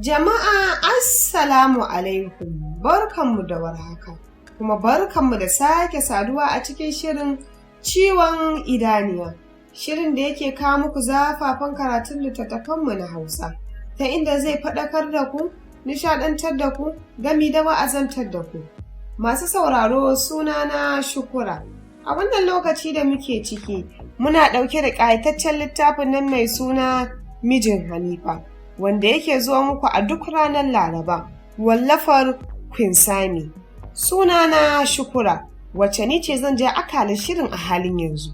Jama'a Assalamu alaikum, barkanmu da warhaka, kuma barkanmu da sake saduwa a cikin shirin Ciwon Idaniya, shirin da yake kawo muku zafafan karatun littattafanmu na Hausa, ta inda zai faɗakar da ku, nishaɗantar da ku, gami da wa'azantar da ku. Masu sauraro sunana Shukura. A wannan lokaci da muke ciki, muna ɗauke da ƙayataccen littafin nan mai suna Mijin Haneefa, wanda yake zuwa muku a duk ranar Laraba, wallafar Sami. Sunana Shukura, wacce ni ce zan ja akalin shirin a halin yanzu.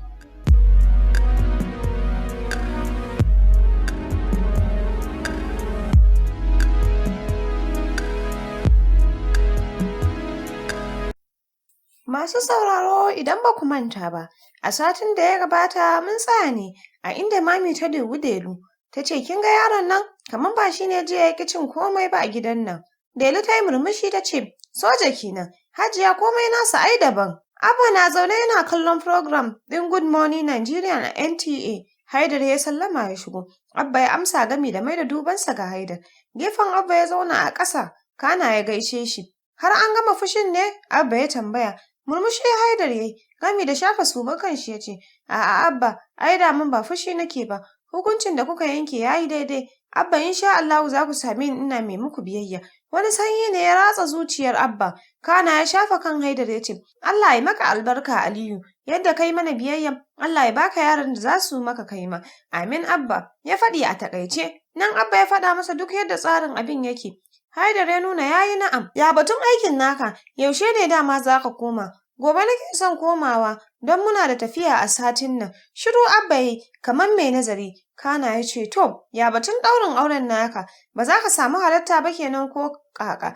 Masu sauraro idan ba ku manta ba, a satin da ya gabata mun tsaya ne a inda mami ta Delu ta ce kin ga yaron nan kamar ba shi ne jiya ya ƙi cin komai ba a gidan nan. Delu ta yi murmushi ta ce soja kenan, Hajiya komai nasa ai daban. Abba na zaune yana kallon program ɗin Good Morning Nigeria na NTA. Haidar ya sallama ya shigo. Abba ya amsa gami da mai da dubansa ga Haidar. Gefen Abba ya zauna a ƙasa, kana ya gaishe shi. Har an gama fushin ne? Abba ya tambaya. Murmushi Haidar yayi, gami da shafa suman kanshi ya ce, a'a Abba, ai da mun ba fushi nake ba, hukuncin da kuka yanke yayi daidai. Abba insha Allahu za ku same ni ina mai muku biyayya. Wani sanyi ne ya ratsa zuciyar Abba, kana ya shafa kan Haidar ya ce, Allah ya maka albarka Aliyu, yadda kai mana biyayya, Allah ya baka yaran da za su maka kai ma. Amin Abba, ya faɗi a takaice. Nan Abba ya faɗa masa duk yadda tsarin abin yake. Haidar ya nuna yayi na'am. Ya batun aikin naka, yaushe ne dama za ka koma? Gobe nake son komawa don muna da tafiya a satin nan. Shiru Abba yi kamar mai nazari. Kana ya ce to, ya batun ɗaurin auren naka, ba za ka samu halatta ba kenan ko ƙaƙa?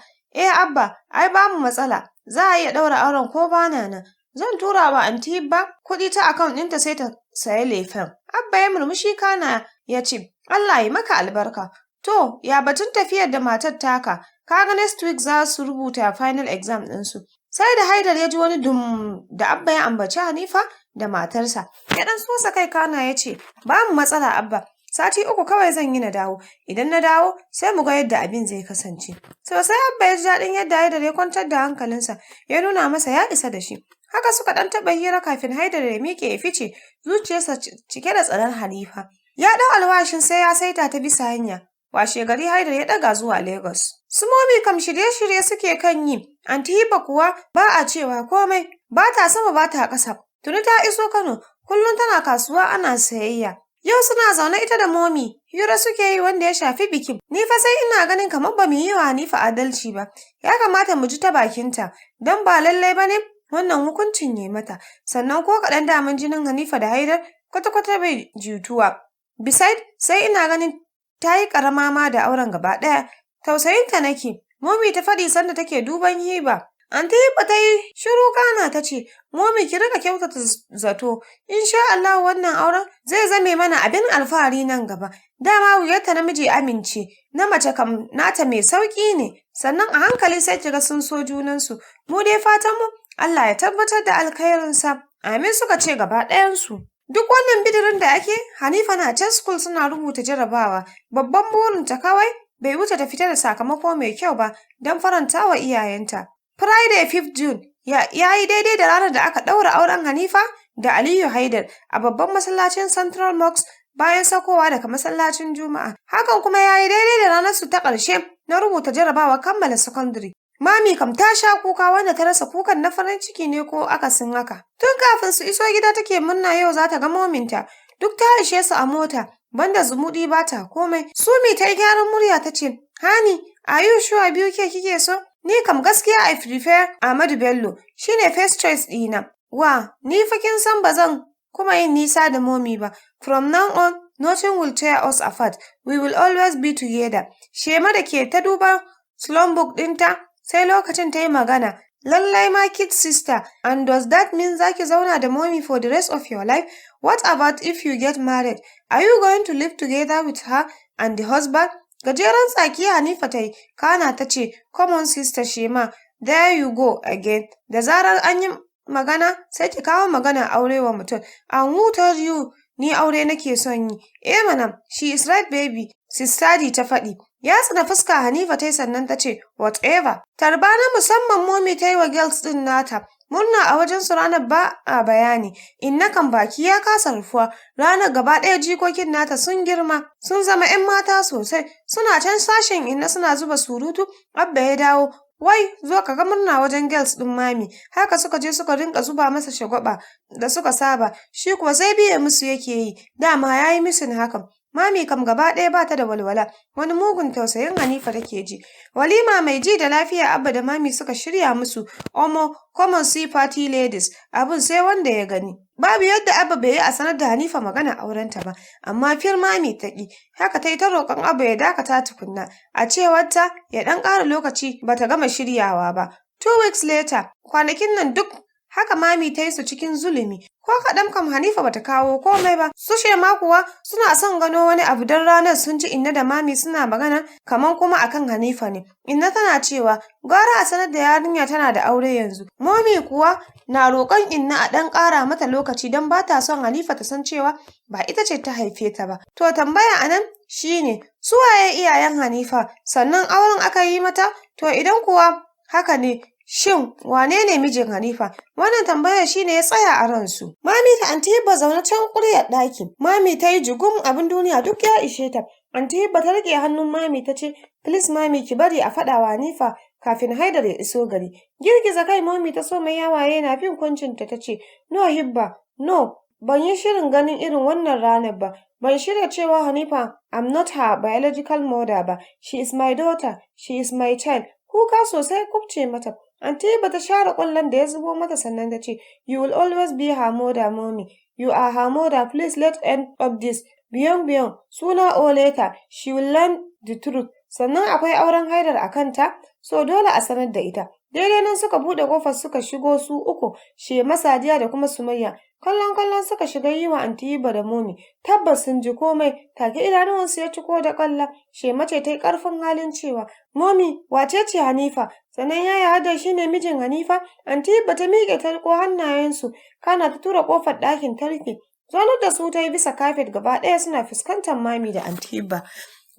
Abba, ai babu matsala, za a iya ɗaura auren ko bana nan. Zan tura wa anti ba kuɗi ta akaunt ɗinta sai ta saya lefen. Abba ya murmushi kana ya ce, Allah ya maka albarka. To, ya batun tafiyar da matar taka, kaga next week za su rubuta final exam ɗinsu. Sai da Haidar ya ji wani dum da Abba ya ambaci Haneefa da matarsa. Ya ɗan sosa kai kana ya ce, ba mu matsala Abba, sati 3 kawai zan yi na dawo. Idan na dawo, sai mu ga yadda abin zai kasance. Sosai Abba ya ji daɗin yadda Haidar ya kwantar da hankalinsa, ya nuna masa ya isa da shi. Haka suka ɗan taɓa hira kafin Haidar ya miƙe ya fice, zuciyarsa cike da tsaron Haneefa. Ya ɗau alwashin sai ya saita ta bisa hanya. Washe gari Haidar ya ɗaga zuwa Lagos. Su Momi kam shirye-shirye suke kan yi, Anti Hiba kuwa ba a cewa komai, ba ta sama ba ta ƙasa. Tuni ta iso Kano, kullum tana kasuwa ana sayayya. Yau suna zaune ita da Momi, hira suke yi wanda ya shafi bikin. Ni fa sai ina ganin kamar ba mu yi wa Haneefa adalci ba. Ya kamata mu ji ta bakinta, don ba lallai ba ne wannan hukuncin ya mata. Sannan ko kaɗan daman jinin Haneefa da Haidar kwata-kwata bai jituwa. Beside, sai ina ganin ta yi ƙarama ma da auren gaba ɗaya. Tausayinta nake, Momi ta faɗi sanda take duban Hiba. Anti Hiba ta yi shiru kana ta ce, Momi ki rika kyautata zato, insha Allah wannan auren zai zame mana abin alfahari nan gaba. Dama wuyarta namiji amince, na mace kam nata mai sauƙi ne, sannan a hankali sai kiga sun so junansu. Mu dai fatanmu Allah ya tabbatar da alkhairinsa. Amin suka ce gaba ɗayansu. Duk wannan bidirin da ake, Haneefa na can school suna rubuta jarabawa. Babban burinta kawai bai wuce ta fita da sakamako mai kyau ba don faranta wa iyayenta. Friday 5 June ya yi daidai da ranar da aka ɗaura auren Haneefa da Aliyu Haidar a babban masallacin Central Mosque bayan sakowa daga masallacin Juma'a. Hakan kuma ya yi daidai da ranar su ta ƙarshe na rubuta jarabawa kammala secondary. Mami kam ta sha kuka wanda ta rasa kukan na farin ciki ne ko akasin haka. Tun kafin su iso gida take murna yau za ta ga mominta. Duk ta ishe su a mota, banda zumuɗi ba ta komai. Sumi ta yi gyaran murya ta ce, Hani, are you sure biyu ke kike so? Ni kam gaskiya I prefer Ahmadu Bello, shine first choice ɗina. Wa, ni fa kin san ba zan kuma yin nisa da momi ba. From now on, nothing will tear us apart. We will always be together. Shema da ke ta duba slum book ɗinta, sai lokacin ta yi magana. Lallai ma kid sister, and does that mean zaki zauna da mommy for the rest of your life? What about if you get married? Are you going to live together with her and the husband? Gajeren tsaki Haneefa ta yi, kana ta ce, come on sister Shema, there you go again. Da zarar an yi magana, sai ki kawo magana aure wa mutum. And who told you ni aure nake son yi? Mana, she is right baby, sister ta faɗi. Ya tsina fuska Haneefa ta yi sannan ta ce, whatever. Tarba na musamman Momi ta yi wa girls ɗin nata. Murna a wajen su ranar ba a bayani. Inna kan baki ya kasa rufuwa. Ranar gaba ɗaya jikokin nata sun girma, sun zama 'yan mata sosai. Suna can sashen Inna suna zuba surutu. Abba ya dawo. Wai, zo ka ga murna wajen girls ɗin Mami. Haka suka je suka rinka zuba masa shagwaba da suka saba. Shi kuwa sai biye musu yake yi. Dama ya yi misin hakan. Mami kam gaba ɗaya ba ta da walwala, wani mugun tausayin Haneefa take ji. Walima mai ji da lafiya Abba da Mami suka shirya musu, Omo, come on see party ladies, abin sai wanda ya gani. Babu yadda Abba bai yi a sanar da Haneefa magana aurenta ba, amma fir Mami ta ƙi. Haka ta yi ta roƙon Abba ya dakata tukunna, a cewarta ya ɗan ƙara lokaci ba ta gama shiryawa ba. 2 weeks later, kwanakin nan duk haka Mami ta yi su cikin zulumi. Ko kaɗan kam Haneefa bata kawo komai ba. Su Shema kuwa suna son gano wani abu don ranar sun ji Inna da Mami suna magana kaman kuma akan Haneefa ne. Inna tana cewa gwara a sanar da yarinya tana da aure yanzu. Momi kuwa na roƙon Inna a ɗan ƙara mata lokaci don ba ta son Haneefa ta san cewa ba ita ce ta haife ta ba. To tambaya anan shine su waye iyayen Haneefa sannan auren aka yi mata? To idan kuwa haka ne shin wane ne mijin Haneefa? Wannan tambayar shine ya tsaya a ransu. Mami da Anti Hibba zaune can ƙuryar ɗakin. Mami ta yi jigum abin duniya duk ya ishe ta. Anti Hibba ta riƙe hannun Mami ta ce, please Mami ki bari a faɗa wa Haneefa kafin Haidar ya iso gari. Girgiza kai Mami ta so mai yawaye na fin kuncinta ta ce, no Hibba, no, ban yi shirin ganin irin wannan ranar ba. Ban shirya cewa Haneefa I'm not her biological mother ba. She is my daughter, she is my child. Kuka sosai kubce mata. Anti ba ta share ƙwallon da ya zubo mata sannan ta ce, you will always be her mother, Mommy. You are her mother. Please let end of this. Beyond, sooner or later, she will learn the truth. Sannan akwai auren Haidar a kanta, so dole a sanar da ita. Daidai nan suka buɗe ƙofar suka shigo su uku, Shema, Sadiya da kuma Sumayya. Kallon suka shiga yi wa Anti Hibba da Momi. Tabbas sun ji komai, take idanuwansu ya ciko da ƙwalla. Shema ce ta yi ƙarfin halin cewa, Momi, wace ce Haneefa? Sannan yaya Haidar shi ne mijin Haneefa? Anti Hibba ta miƙe ta riƙo hannayensu, kana ta tura ƙofar ɗakin ta rufe. Zaunar da su ta yi bisa kafet gaba ɗaya suna fuskantar Mami da Anti Hibba.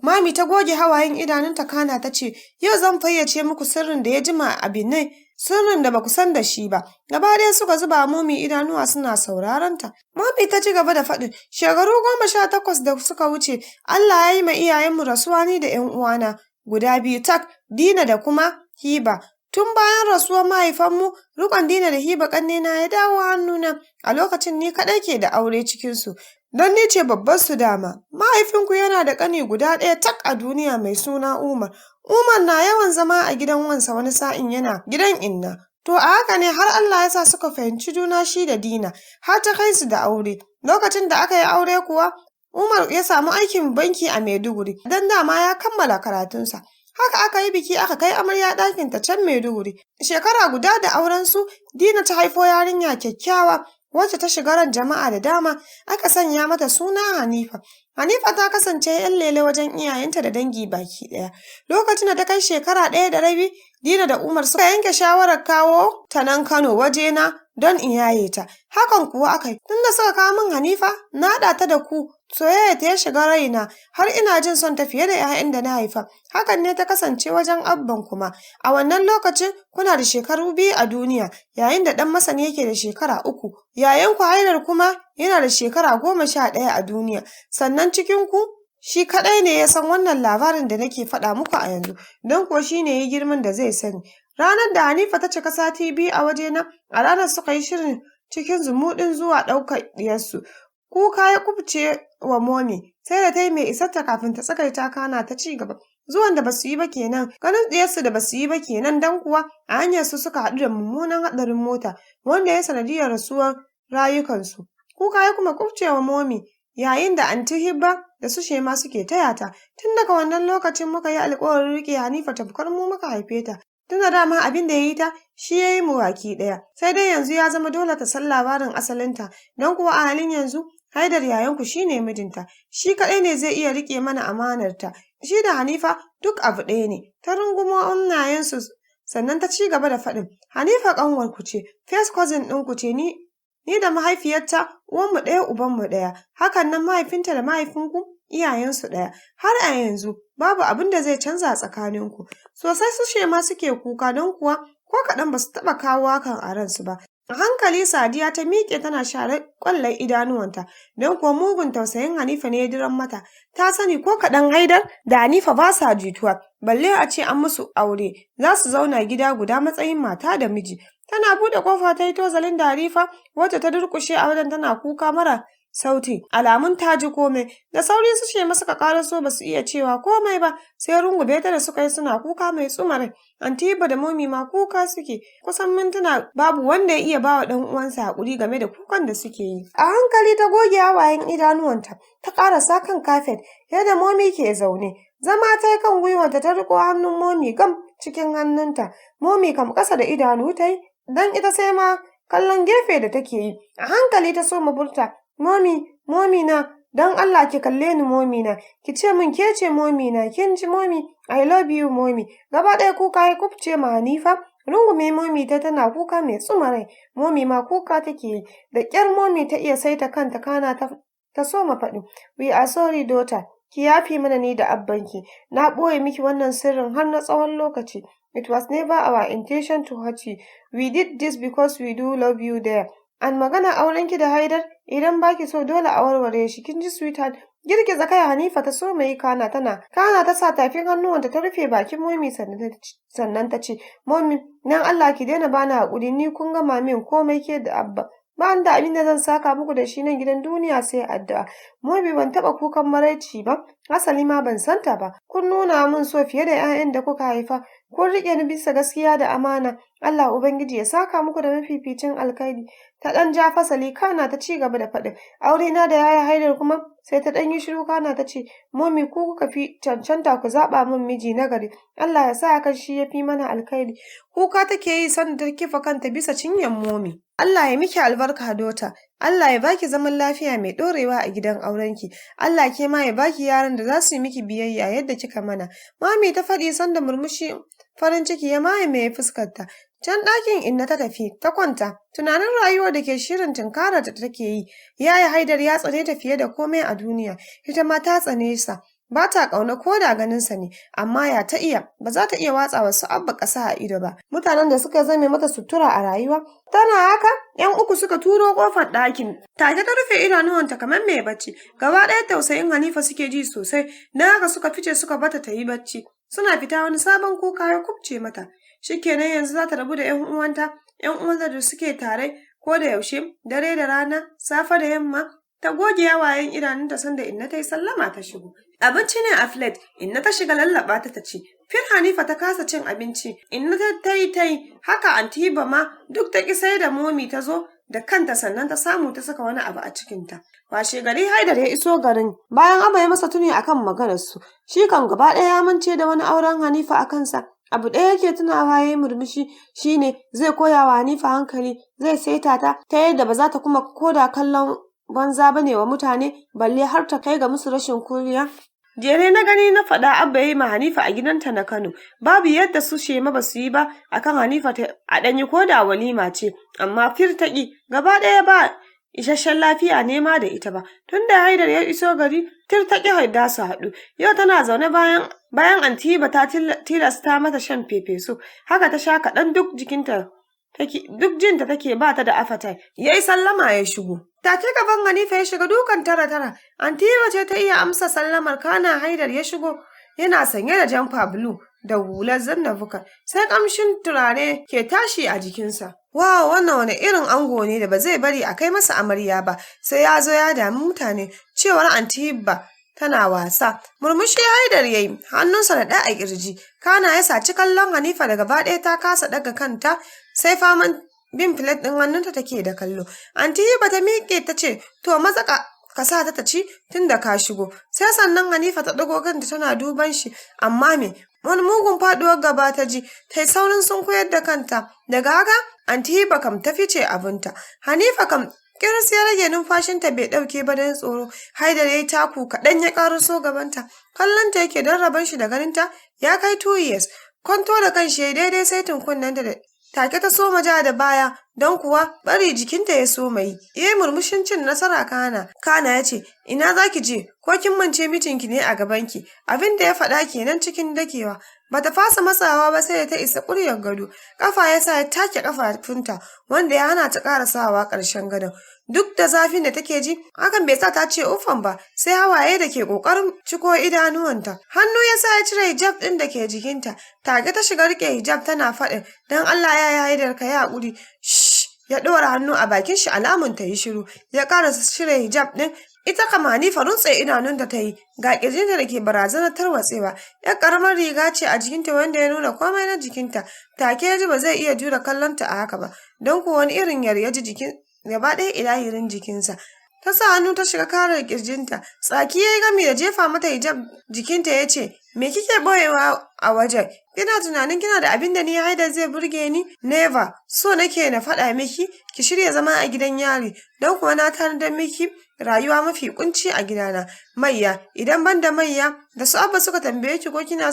Mami ta goge hawayen idanunta kana ta ce, yau zan fayyace muku sirrin da ya jima a Benin, sirrin da baku san da shi ba. Gaba ɗaya suka zuba Momi idanuwa suna sauraron ta. Momi ta ci gaba da faɗin, shekaru 18 da suka wuce, Allah ya yi ma iyayenmu rasuwa ni da 'yan uwana guda biyu tak, Dina da kuma Hiba. Tun bayan rasuwar mahaifanmu, riƙon Dina da Hiba ƙannena ya dawo hannuna. A lokacin ni kaɗai ke da aure cikinsu. Don ni ce babbar su dama. Mahaifinku yana da ƙani guda ɗaya tak a duniya mai suna Umar. Umar na yawan zama a gidan wansa wani sa'in yana gidan Inna. To a haka ne har Allah ya sa suka fahimci juna shi da Dina, har ta kai su da aure. Lokacin da aka yi aure kuwa, Umar ya samu aikin banki a Maiduguri, don dama ya kammala karatunsa. Haka aka yi biki aka kai amarya ɗakin ta can Maiduguri. Shekara guda da aurensu, Dina ta haifo yarinya kyakkyawa, wacce ta shiga ran jama'a da dama, aka sanya mata suna Haneefa. Haneefa ta kasance 'yan lele wajen iyayenta da dangi baki ɗaya. Lokacin da ta kai shekara 1 da rabi, Dina da Umar suka yanke shawarar kawo ta nan Kano wajena don in yaye ta. Hakan kuwa aka yi. Tunda suka kawo min Haneefa, na haɗa ta da ku. Soyayya ta ya shiga raina, har ina jin son ta fiye da 'ya'yan da na haifa. Hakan ne ta kasance wajen abban kuma. A wannan lokacin kuna da shekaru 2 a duniya, yayin da ɗan masani yake da shekara 3. Yayanku Haidar kuma yana da shekara 11 a duniya. Sannan cikinku shi kaɗai ne ya san wannan labarin da nake faɗa muku a yanzu, don kuwa shi ne ya girman da zai sani. Ranar da Haneefa ta cika sati 2 a wajena, a ranar suka yi shirin cikin zumuɗin zuwa ɗaukar ɗiyarsu. Kuka ya kubce wa Momi, sai da ta yi mai isarta kafin ta tsagaita kana ta ci gaba. Zuwan da basu yi ba kenan, ganin ɗiyarsu da basu yi ba kenan, dan kuwa a hanyar su suka haɗu da mummunan haɗarin mota wanda ya sanadiyar rasuwar rayukansu. Kuka ya kuma kubce wa Momi, yayin da Anti Hibba da su Shema suke taya ta. Tun daga wannan lokacin muka yi alƙawarin riƙe Haneefa tamkar mu muka haife ta. Tun da dama abin da ya yi ta, shi ya yi mu baki ɗaya. Sai dai yanzu ya zama dole ta san labarin asalinta, don kuwa a halin yanzu Haidar yayanku shi ne mijinta, shi kaɗai ne zai iya riƙe mana amanarta. Shi da Haneefa duk abu ɗaya ne. Ta rungumo hannayensu sannan ta ci gaba da faɗin, Haneefa ƙanwarku ce, first cousin ɗinku ce, ni da mahaifiyarta uwanmu ɗaya ubanmu ɗaya. Hakan nan mahaifinta da mahaifinku iyayensu ɗaya, har a yanzu babu abin da zai canza tsakaninku. Sosai su Shema suke kuka don kuwa ko kaɗan ba su taɓa kawo hakan a ransu ba. A hankali Sadiya ta miƙe tana share ƙwallon idanuwanta, don kuwa mugun tausayin Haneefa ne ya diran mata. Ta sani ko kaɗan Haidar da Haneefa ba sa jituwa, balle a ce an musu aure, za su zauna gida guda matsayin mata da miji. Tana buɗe ƙofa ta yi tozalin da Haneefa, wacce ta durƙushe a wajen tana kuka mara sauti, alamun ta ji komai. Da sauri su Shema suka ƙaraso ba su iya cewa komai ba, sai rungume ta da suka yi suna kuka mai tsuma rai. Anti Hibba da Momi ma kuka suke, kusan mintuna babu wanda ya iya bawa ɗan uwansa haƙuri game da kukan da suke yi. A hankali ta goge hawayen idanuwanta, ta ƙarasa kan kafet yadda Momi ke zaune. Zama ta yi kan gwiwanta ta riƙo hannun Momi gam cikin hannunta. Momi kam ƙasa da idanu ta yi, don ita sai ma kallon gefe da take yi. A hankali ta soma furta, Momi na, don Allah ki kalle ni Momi na, ki ce min ke ce Momi na, kin ji Momi, I love you Momi. Gaba ɗaya kuka ya kubce ma Haneefa, rungume Momi ta tana kuka mai tsuma rai. Momi ma kuka take yi, da ƙyar Momi ta iya saita kanta kana ta soma faɗi, we are sorry daughter, ki yafe mana ni da abbanki, na ɓoye miki wannan sirrin har na tsawon lokaci. It was never our intention to hurt you. We did this because we do love you there. An magana aurenki da Haidar, idan baki so dole a warware shi, kin ji sweetheart. Girgiza kai Haneefa ta so mai kana ta sa tafin hannuwanta ta rufe bakin Momi sannan ta ce, Momi, dan Allah ki daina bani haƙuri, ni kun gama min komai ke da abba. Ba da abin da zan saka muku da shi nan gidan duniya sai addu'a. Momi ban taɓa kukan maraici ba, asali ma ban santa ba. Kun nuna min so fiye da 'ya'yan da kuka haifa. Kun riƙe ni bisa gaskiya da amana. Allah Ubangiji ya saka muku da mafificin alkhairi. Ta ɗan ja fasali kana ta ci gaba da faɗin. Aure na da yaya Haidar kuma sai ta ɗan yi shiru kana ta ce, Momi ku kuka fi cancanta ku zaɓa min miji na gari. Allah ya sa hakan shi ya fi mana alkhairi. Kuka take yi sanda ta kifa kanta bisa cinyan Momi. Allah ya miki albarka dota. Allah ya baki zaman lafiya mai ɗorewa a gidan aurenki. Allah ke ma ya baki yaran da za su yi miki biyayya yadda kika mana. Mami ta faɗi sanda murmushi farin ciki ya maye mai fuskarta. Can ɗakin inna ta tafi, ta kwanta, tunanin rayuwar da ke shirin tunkarar ta take yi. Yaya Haidar ya tsane ta fiye da komai a duniya, ita ma ta tsane sa. Ba ta ƙauna ko da ganinsa ne, amma ya ta iya, ba za ta iya watsa wasu abba ƙasa a ido ba. Mutanen da suka zame mata sutura a rayuwa. Tana haka, 'yan uku suka turo ƙofar ɗakin. Take ta rufe idanuwanta kamar mai bacci. Gaba ɗaya tausayin Haneefa suke ji sosai, don haka suka fice suka bata ta yi bacci. Suna fita wani sabon kuka ya kubce mata. Shikenan yanzu za ta rabu da 'yan uwanta da suke tare ko da yaushe, dare da rana, safe da yamma. Ta goge hawayen idanunta sanda inna ta yi sallama ta shigo. Abinci ne a plate, inna ta shiga lallaɓa ta ci. Fir Haneefa ta kasa cin abinci, inna ta yi, haka Anti Hibba ma duk ta ƙi sai da Momi ta zo da kanta sannan ta samu ta saka wani abu a cikinta. Washe gari Haidar ya iso garin, bayan Abba ya masa tuni akan maganarsu. Shi kan gaba ɗaya ya mance da wani auren Haneefa a kansa. Abu ɗaya yake tunawa ya yi murmushi shine zai koya wa Haneefa hankali, zai saita ta yadda ba za ta kuma koda kallon banza bane wa mutane, balle har ta kai ga musu rashin kunya. Jere na gani na faɗa Abba ya yi ma Haneefa a gidanta na Kano. Babu yadda su Shema ba su yi ba akan Haneefa a ɗanyi ko da walima ce, amma fir ta ƙi, gaba ɗaya ba isasshen lafiya nema da ita ba. Tunda Haidar ya iso gari, tir ta ƙi haida su haɗu. Yau tana zaune bayan Anti Hibba ta tilasta mata shan fefesu, haka ta sha kaɗan duk jinta take ba ta da appetite. Yayi sallama ya shigo. Take gaban Haneefa ya shiga dukan tara. Anti Hibba ce ta iya amsa sallamar, kana Haidar ya shigo yana sanye da jamfa blue da hular zannabuka, sai kamshin turare ke tashi a jikinsa. Wow, wannan wani irin ango ne da ba zai bari a kai masa amarya ba, sai ya zo ya dami mutane, cewar Anti Hibba tana wasa. Murmushi Haidar yayi, hannunsa da a kirji, kana ya saci kallon Haneefa da gaba ɗaya ta kasa daga kanta, sai faman bin plate ɗin hannunta take da kallo. Anti Hibba ta miƙe ta ce, to maza ka sa ta ci tunda ka shigo. Sai sannan Haneefa ta ɗago kanta tana duban shi, amma me? Wani mugun faɗuwar gaba ta ji, ta yi saurin sunkuyar da kanta. Daga haka Anti Hibba kam ta fice abinta. Haneefa kam kiris ya rage numfashinta bai ɗauke ba don tsoro. Haidar ya yi taku kaɗan ya ƙaruso gabanta. Kallonta yake don rabon shi da ganinta ya kai 2 years. Kwanto da kan shi daidai saitin kunnenta take ta soma ja da baya don kuwa bari jikinta ya soma yi. Iya murmushin cin nasara kana ya ce, ina za ki je, ko kin mance mijinki ne a gabanki, abin da ya faɗa kenan cikin dakewa. Bata fasa matsawa ba sai ta isa ƙuryar gado, ƙafa ya sa ya take ƙafafunta wanda ya hana ta ƙarasawa ƙarshen gadon. Duk da zafin da take ji, hakan bai sa ta ce uffan ba, sai hawaye da ke ƙoƙarin ciko idanuwanta. Hannu ya sa ya cire hijab ɗin da ke jikinta, tage ta shiga riƙe hijab tana faɗin, don Allah ya Haidar ka yi haƙuri. Shh, ya ɗora hannu a bakin shi alamun ta yi shiru, ya ƙarasa cire hijab ɗin. Ita kama Haneefa runtse idanunta ta yi, ga ƙirjinta da ke barazanar tarwatsewa. ‘Yar ƙaramar riga ce a jikinta wanda ya nuna komai na jikinta. Take ya ji ba zai iya jure kallonta a haka ba, don kuwa wani irin ya ji jikin gaba ɗaya ilahirin jikinsa. Ta sa hannu ta shiga karar ƙirjinta, tsaki ya yi gami da jefa mata hijab jikinta ya ce, me kike ɓoyewa a wajen? Kina tunanin kina da abin da ni Haidar zai burge ni? Never, so nake na faɗa miki, ki shirya zama a gidan yari, don kuwa na tanadar miki rayuwa mafi kunci a gidana. Mayya, idan ban da Mayya, da su Abba suka tambaye ki ko kina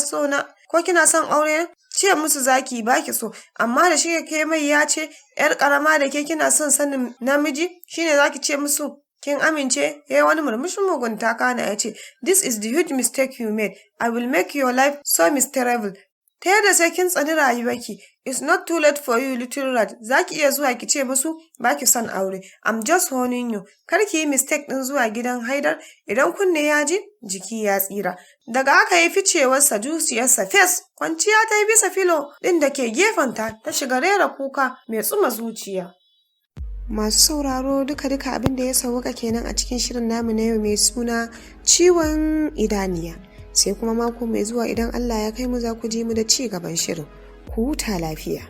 son aure? Ce musu zaki baki so, amma da shi ke Mayya ce, ‘yar ƙarama da ke kina son sanin namiji, shine zaki ce musu kin amince? Ya wani murmushin mugunta kana ya ce, this is the huge mistake you made. I will make your life so miserable. Ta yadda sai kin tsani rayuwarki. It's not too late for you, little rat. Za ki iya zuwa ki ce musu ba ki son aure. I'm just warning you. Kar ki yi mistake ɗin zuwa gidan Haidar. Idan kunne ya ji, jiki ya tsira. Daga haka ya ficewarsa zuciyarsa fes. Kwanciya ta yi bisa filo ɗin da ke gefenta ta shiga rera kuka mai tsuma zuciya. Masu sauraro duka-duka abin da ya sauwaka kenan a cikin shirin namu na yau mai suna Ciwon Idaniya. Sai kuma mako mai zuwa idan Allah ya kai mu za ku ji mu da ci gaban shirin. Ku huta lafiya.